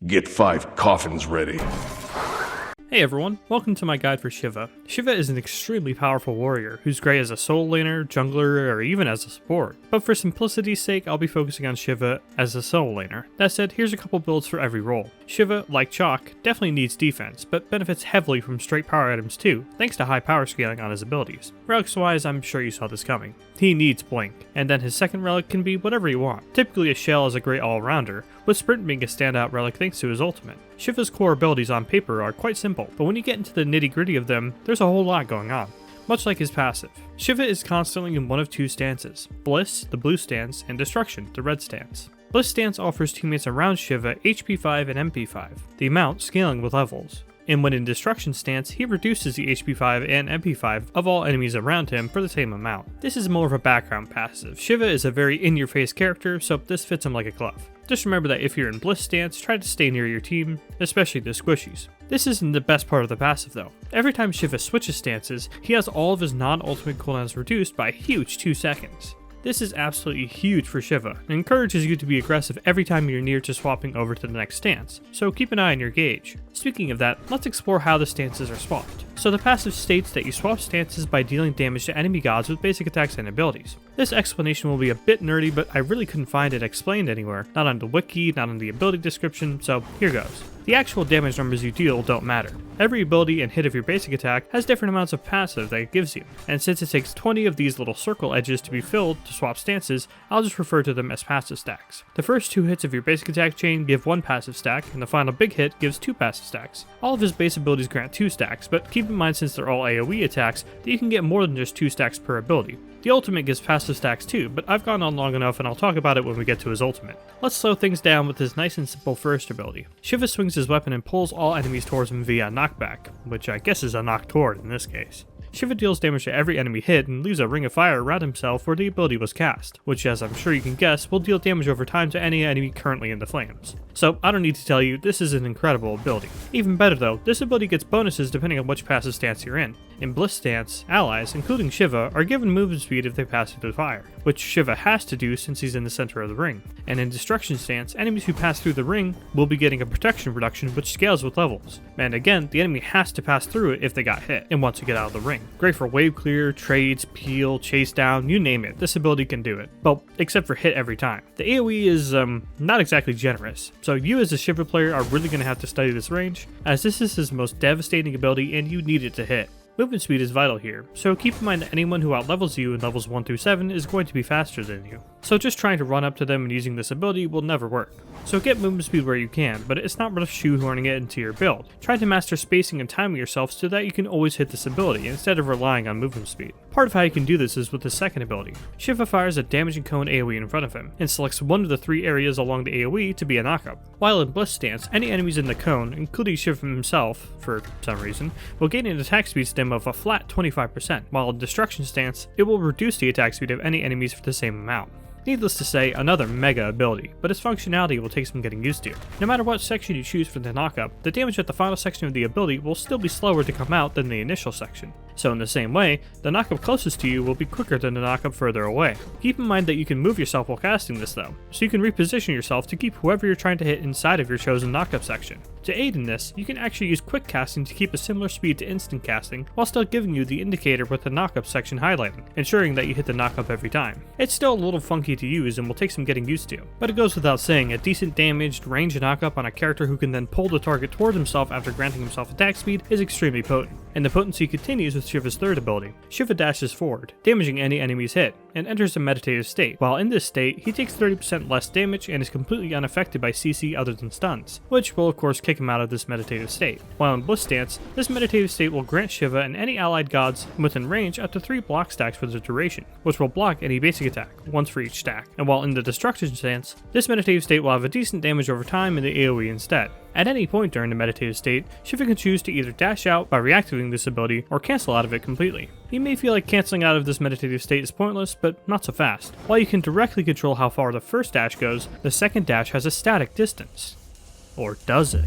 Get 5 coffins ready. Hey everyone, welcome to my guide for Shiva. Shiva is an extremely powerful warrior who's great as a soul laner, jungler, or even as a support. But for simplicity's sake, I'll be focusing on Shiva as a soul laner. That said, here's a couple builds for every role. Shiva, like Chalk, definitely needs defense, but benefits heavily from straight power items too, thanks to high power scaling on his abilities. Relics wise, I'm sure you saw this coming. He needs Blink, and then his second relic can be whatever you want. Typically a Shell is a great all-rounder, with Sprint being a standout relic thanks to his ultimate. Shiva's core abilities on paper are quite simple, but when you get into the nitty-gritty of them, there's a whole lot going on. Much like his passive, Shiva is constantly in one of two stances: Bliss, the blue stance, and Destruction, the red stance. Bliss stance offers teammates around Shiva HP 5 and MP 5, the amount scaling with levels. And when in Destruction stance, he reduces the HP 5 and MP 5 of all enemies around him for the same amount. This is more of a background passive. Shiva is a very in-your-face character, so this fits him like a glove. Just remember that if you're in Bliss stance, try to stay near your team, especially the squishies. This isn't the best part of the passive though. Every time Shiva switches stances, he has all of his non-ultimate cooldowns reduced by a huge 2 seconds. This is absolutely huge for Shiva, and encourages you to be aggressive every time you're near to swapping over to the next stance, so keep an eye on your gauge. Speaking of that, let's explore how the stances are swapped. So the passive states that you swap stances by dealing damage to enemy gods with basic attacks and abilities. This explanation will be a bit nerdy, but I really couldn't find it explained anywhere, not on the wiki, not on the ability description, so here goes. The actual damage numbers you deal don't matter. Every ability and hit of your basic attack has different amounts of passive that it gives you, and since it takes 20 of these little circle edges to be filled to swap stances, I'll just refer to them as passive stacks. The first 2 hits of your basic attack chain give 1 passive stack, and the final big hit gives 2 passive stacks. All of his base abilities grant 2 stacks, but keep in mind since they're all AoE attacks, that you can get more than just 2 stacks per ability. The ultimate gives passive stacks too, but I've gone on long enough and I'll talk about it when we get to his ultimate. Let's slow things down with his nice and simple first ability. Shiva swings his weapon and pulls all enemies towards him via knockback, which I guess is a knock toward in this case. Shiva deals damage to every enemy hit and leaves a ring of fire around himself where the ability was cast, which as I'm sure you can guess will deal damage over time to any enemy currently in the flames. So I don't need to tell you, this is an incredible ability. Even better though, this ability gets bonuses depending on which passive stance you're in. In Bliss stance, allies, including Shiva, are given movement speed if they pass through the fire, which Shiva has to do since he's in the center of the ring. And in Destruction stance, enemies who pass through the ring will be getting a protection reduction which scales with levels. And again, the enemy has to pass through it if they got hit, and want to get out of the ring. Great for wave clear, trades, peel, chase down, you name it, this ability can do it. Well, except for hit every time. The AoE is, not exactly generous, so you as a Shiva player are really going to have to study this range, as this is his most devastating ability and you need it to hit. Movement speed is vital here, so keep in mind that anyone who outlevels you in levels 1 through 7 is going to be faster than you. So just trying to run up to them and using this ability will never work. So get movement speed where you can, but it's not worth shoehorning it into your build. Try to master spacing and timing yourself so that you can always hit this ability instead of relying on movement speed. Part of how you can do this is with the second ability. Shiva fires a damaging cone AoE in front of him, and selects one of the 3 areas along the AoE to be a knockup. While in Bliss stance, any enemies in the cone, including Shiva himself, for some reason, will gain an attack speed stem of a flat 25%, while in Destruction stance, it will reduce the attack speed of any enemies for the same amount. Needless to say, another mega ability, but its functionality will take some getting used to. No matter what section you choose for the knockup, the damage at the final section of the ability will still be slower to come out than the initial section. So in the same way, the knockup closest to you will be quicker than the knockup further away. Keep in mind that you can move yourself while casting this though, so you can reposition yourself to keep whoever you're trying to hit inside of your chosen knockup section. To aid in this, you can actually use quick casting to keep a similar speed to instant casting, while still giving you the indicator with the knockup section highlighted, ensuring that you hit the knockup every time. It's still a little funky to use and will take some getting used to, but it goes without saying, a decent damaged range knockup on a character who can then pull the target toward himself after granting himself attack speed is extremely potent. And the potency continues with Shiva's third ability. Shiva dashes forward, damaging any enemies hit, and enters a meditative state. While in this state, he takes 30% less damage and is completely unaffected by CC other than stuns, which will of course kick him out of this meditative state. While in Bliss stance, this meditative state will grant Shiva and any allied gods within range up to 3 block stacks for the duration, which will block any basic attack, once for each stack. And while in the Destruction stance, this meditative state will have a decent damage over time in the AoE instead. At any point during the meditative state, Shiva can choose to either dash out by reactivating this ability or cancel out of it completely. You may feel like cancelling out of this meditative state is pointless, but not so fast. While you can directly control how far the first dash goes, the second dash has a static distance. Or does it?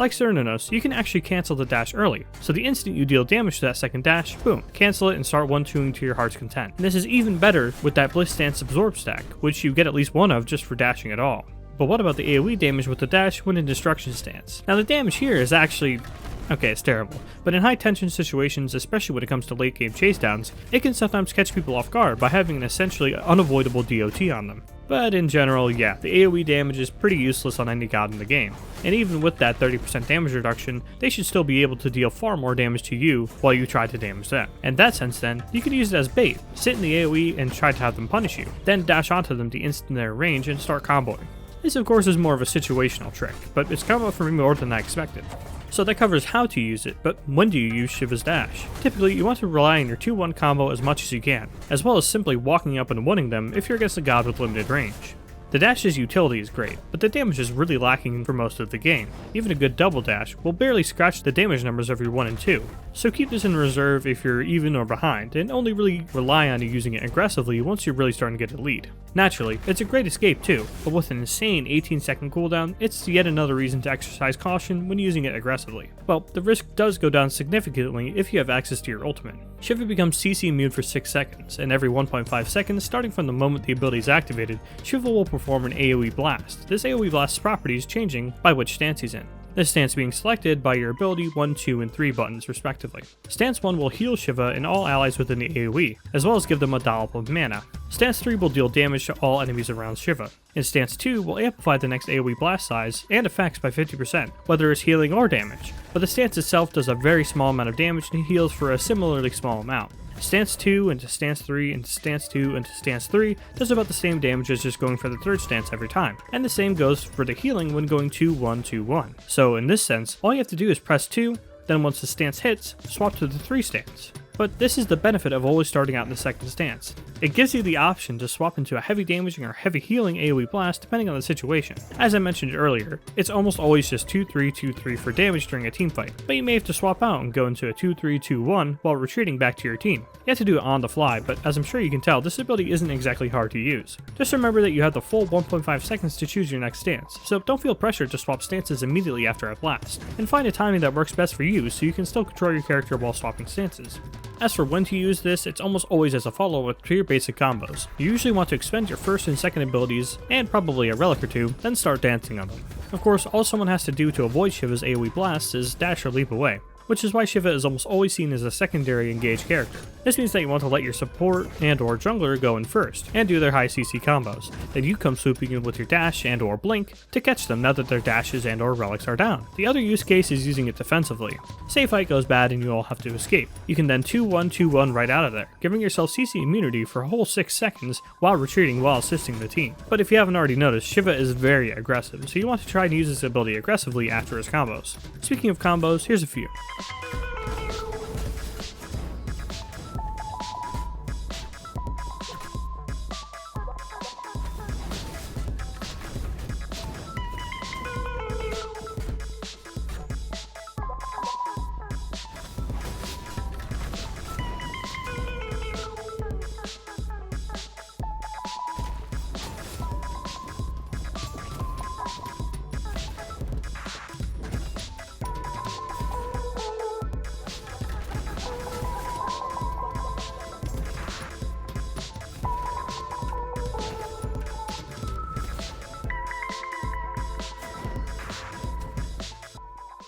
Like Cernunnos, you can actually cancel the dash early, so the instant you deal damage to that second dash, boom, cancel it and start 1-2ing to your heart's content. And this is even better with that Bliss Stance Absorb stack, which you get at least one of just for dashing at all. But what about the AoE damage with the dash when in destruction stance? Now the damage here is actually... okay, it's terrible, but in high tension situations, especially when it comes to late game chase downs, it can sometimes catch people off guard by having an essentially unavoidable DOT on them. But in general, yeah, the AoE damage is pretty useless on any god in the game, and even with that 30% damage reduction, they should still be able to deal far more damage to you while you try to damage them. In that sense then, you can use it as bait, sit in the AoE and try to have them punish you, then dash onto them to instant their range and start comboing. This of course is more of a situational trick, but it's come up for me more than I expected. So that covers how to use it, but when do you use Shiva's dash? Typically, you want to rely on your 2-1 combo as much as you can, as well as simply walking up and winning them if you're against a god with limited range. The dash's utility is great, but the damage is really lacking for most of the game. Even a good double dash will barely scratch the damage numbers of your 1 and 2, so keep this in reserve if you're even or behind, and only really rely on using it aggressively once you're really starting to get a lead. Naturally, it's a great escape too, but with an insane 18-second cooldown, it's yet another reason to exercise caution when using it aggressively. Well, the risk does go down significantly if you have access to your ultimate. Shiva becomes CC immune for 6 seconds, and every 1.5 seconds, starting from the moment the ability is activated, Shiva will perform an AoE blast. This AoE blast's properties changing by which stance he's in. This stance being selected by your ability 1, 2, and 3 buttons respectively. Stance 1 will heal Shiva and all allies within the AoE, as well as give them a dollop of mana. Stance 3 will deal damage to all enemies around Shiva, and Stance 2 will amplify the next AoE blast size and effects by 50%, whether it's healing or damage, but the stance itself does a very small amount of damage and heals for a similarly small amount. Stance 2 into Stance 3 into Stance 2 into Stance 3 does about the same damage as just going for the third stance every time, and the same goes for the healing when going 2-1, 2-1. So in this sense, all you have to do is press 2, then once the stance hits, swap to the 3 stance. But this is the benefit of always starting out in the second stance. It gives you the option to swap into a heavy damaging or heavy healing AoE blast depending on the situation. As I mentioned earlier, it's almost always just 2-3, 2-3 for damage during a team fight, but you may have to swap out and go into a 2-3, 2-1 while retreating back to your team. You have to do it on the fly, but as I'm sure you can tell, this ability isn't exactly hard to use. Just remember that you have the full 1.5 seconds to choose your next stance, so don't feel pressured to swap stances immediately after a blast, and find a timing that works best for you so you can still control your character while swapping stances. As for when to use this, it's almost always as a follow-up to your basic combos. You usually want to expend your first and second abilities, and probably a relic or two, then start dancing on them. Of course, all someone has to do to avoid Shiva's AoE blasts is dash or leap away, which is why Shiva is almost always seen as a secondary engaged character. This means that you want to let your support and or jungler go in first, and do their high CC combos. Then you come swooping in with your dash and or blink to catch them now that their dashes and or relics are down. The other use case is using it defensively. Say fight goes bad and you all have to escape. You can then 2-1, 2-1 right out of there, giving yourself CC immunity for a whole 6 seconds while retreating while assisting the team. But if you haven't already noticed, Shiva is very aggressive, so you want to try and use this ability aggressively after his combos. Speaking of combos, here's a few.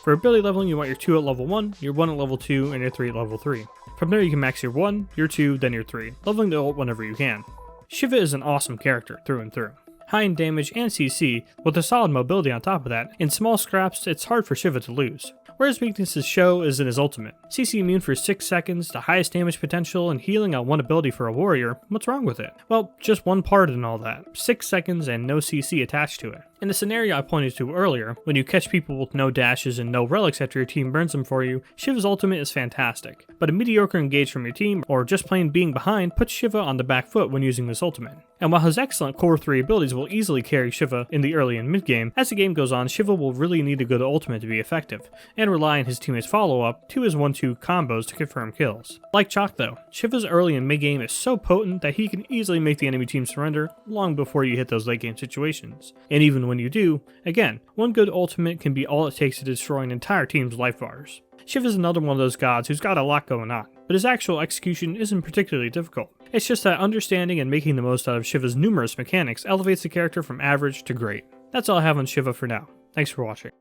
For ability leveling, you want your 2 at level 1, your 1 at level 2, and your 3 at level 3. From there you can max your 1, your 2, then your 3, leveling the ult whenever you can. Shiva is an awesome character through and through. High in damage and CC, with a solid mobility on top of that, in small scraps it's hard for Shiva to lose. Where his weaknesses show is in his ultimate. CC immune for 6 seconds, the highest damage potential, and healing on one ability for a warrior, what's wrong with it? Well, just one part in all that, 6 seconds and no CC attached to it. In the scenario I pointed to earlier, when you catch people with no dashes and no relics after your team burns them for you, Shiva's ultimate is fantastic, but a mediocre engage from your team, or just plain being behind, puts Shiva on the back foot when using this ultimate. And while his excellent core 3 abilities will easily carry Shiva in the early and mid game, as the game goes on, Shiva will really need a good ultimate to be effective, and rely on his teammates' follow-up to his 1-2 combos to confirm kills. Like Chalk though, Shiva's early and mid game is so potent that he can easily make the enemy team surrender long before you hit those late game situations. And even when you do, again, one good ultimate can be all it takes to destroy an entire team's life bars. Shiva's another one of those gods who's got a lot going on, but his actual execution isn't particularly difficult. It's just that understanding and making the most out of Shiva's numerous mechanics elevates the character from average to great. That's all I have on Shiva for now. Thanks for watching.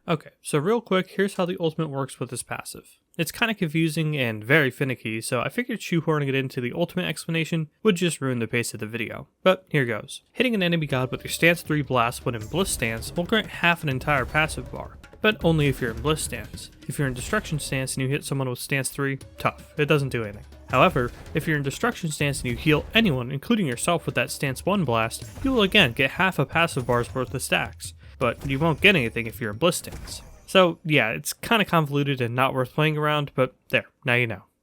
Okay, so real quick, here's how the ultimate works with this passive. It's kind of confusing and very finicky, so I figured shoehorning it into the ultimate explanation would just ruin the pace of the video. But here goes. Hitting an enemy god with your stance 3 blast when in bliss stance will grant half an entire passive bar, but only if you're in bliss stance. If you're in destruction stance and you hit someone with stance 3, tough, it doesn't do anything. However, if you're in destruction stance and you heal anyone, including yourself, with that stance 1 blast, you will again get half a passive bar's worth of stacks, but you won't get anything if you're in bliss stance. So yeah, it's kinda convoluted and not worth playing around, but there, now you know.